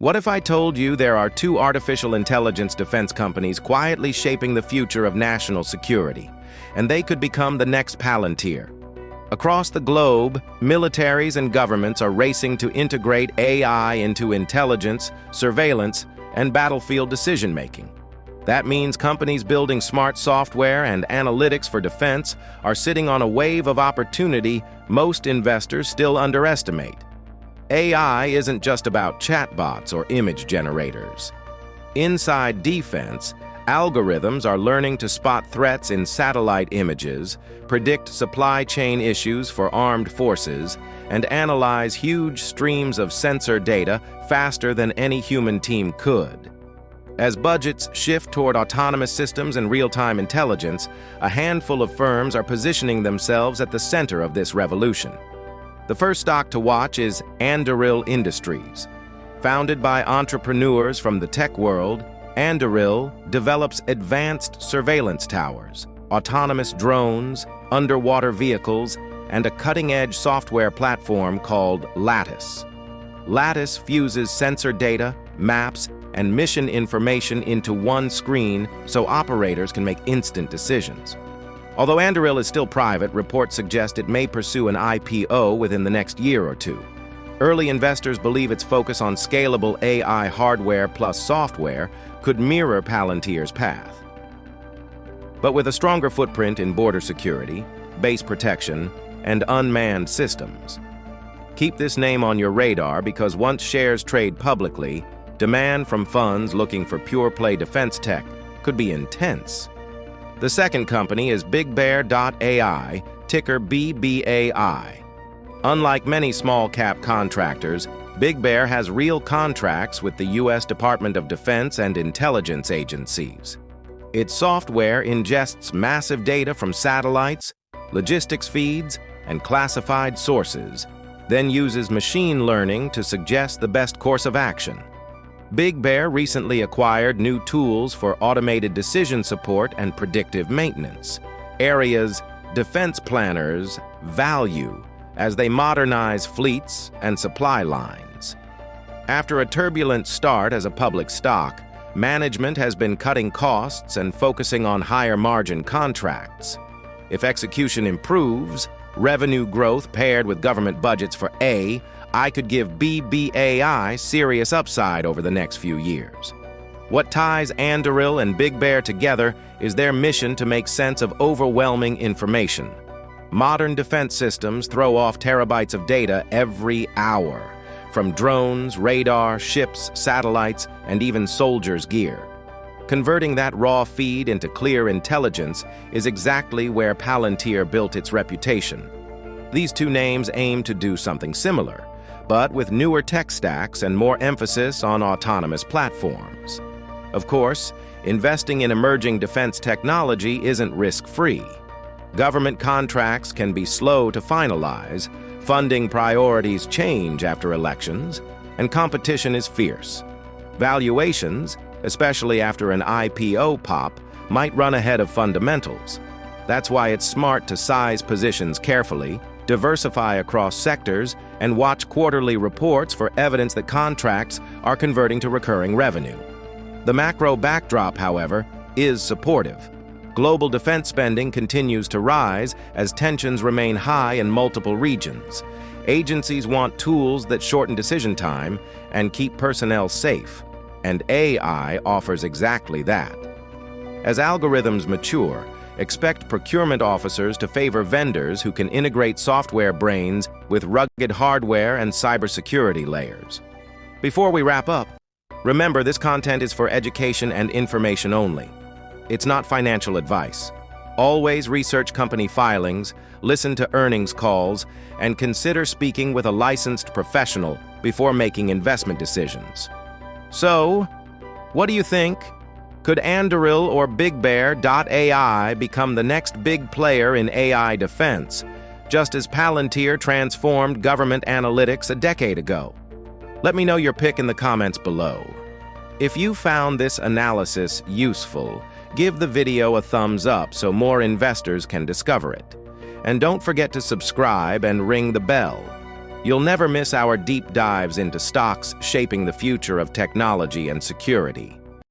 What if I told you there are two artificial intelligence defense companies quietly shaping the future of national security, and they could become the next Palantir? Across the globe, militaries and governments are racing to integrate AI into intelligence, surveillance, and battlefield decision-making. That means companies building smart software and analytics for defense are sitting on a wave of opportunity most investors still underestimate. AI isn't just about chatbots or image generators. Inside defense, algorithms are learning to spot threats in satellite images, predict supply chain issues for armed forces, and analyze huge streams of sensor data faster than any human team could. As budgets shift toward autonomous systems and real-time intelligence, a handful of firms are positioning themselves at the center of this revolution. The first stock to watch is Anduril Industries. Founded by entrepreneurs from the tech world, Anduril develops advanced surveillance towers, autonomous drones, underwater vehicles, and a cutting-edge software platform called Lattice. Lattice fuses sensor data, maps, and mission information into one screen so operators can make instant decisions. Although Anduril is still private, reports suggest it may pursue an IPO within the next year or two. Early investors believe its focus on scalable AI hardware plus software could mirror Palantir's path. But with a stronger footprint in border security, base protection, and unmanned systems. Keep this name on your radar because once shares trade publicly, demand from funds looking for pure-play defense tech could be intense. The second company is BigBear.ai, ticker BBAI. Unlike many small-cap contractors, BigBear has real contracts with the U.S. Department of Defense and intelligence agencies. Its software ingests massive data from satellites, logistics feeds, and classified sources, then uses machine learning to suggest the best course of action. BigBear recently acquired new tools for automated decision support and predictive maintenance, areas defense planners value as they modernize fleets and supply lines. After a turbulent start as a public stock, management has been cutting costs and focusing on higher-margin contracts. If execution improves, revenue growth paired with government budgets for AI could give BBAI serious upside over the next few years. What ties Anduril and BigBear together is their mission to make sense of overwhelming information. Modern defense systems throw off terabytes of data every hour, from drones, radar, ships, satellites, and even soldiers' gear. Converting that raw feed into clear intelligence is exactly where Palantir built its reputation. These two names aim to do something similar, but with newer tech stacks and more emphasis on autonomous platforms. Of course, investing in emerging defense technology isn't risk-free. Government contracts can be slow to finalize, funding priorities change after elections, and competition is fierce. Valuations, especially after an IPO pop, might run ahead of fundamentals. That's why it's smart to size positions carefully, diversify across sectors, and watch quarterly reports for evidence that contracts are converting to recurring revenue. The macro backdrop, however, is supportive. Global defense spending continues to rise as tensions remain high in multiple regions. Agencies want tools that shorten decision time and keep personnel safe, and AI offers exactly that. As algorithms mature, expect procurement officers to favor vendors who can integrate software brains with rugged hardware and cybersecurity layers. Before we wrap up, remember this content is for education and information only. It's not financial advice. Always research company filings, listen to earnings calls, and consider speaking with a licensed professional before making investment decisions. So, what do you think? Could Anduril or BigBear.ai become the next big player in AI defense, just as Palantir transformed government analytics a decade ago? Let me know your pick in the comments below. If you found this analysis useful, give the video a thumbs up so more investors can discover it. And don't forget to subscribe and ring the bell. You'll never miss our deep dives into stocks shaping the future of technology and security.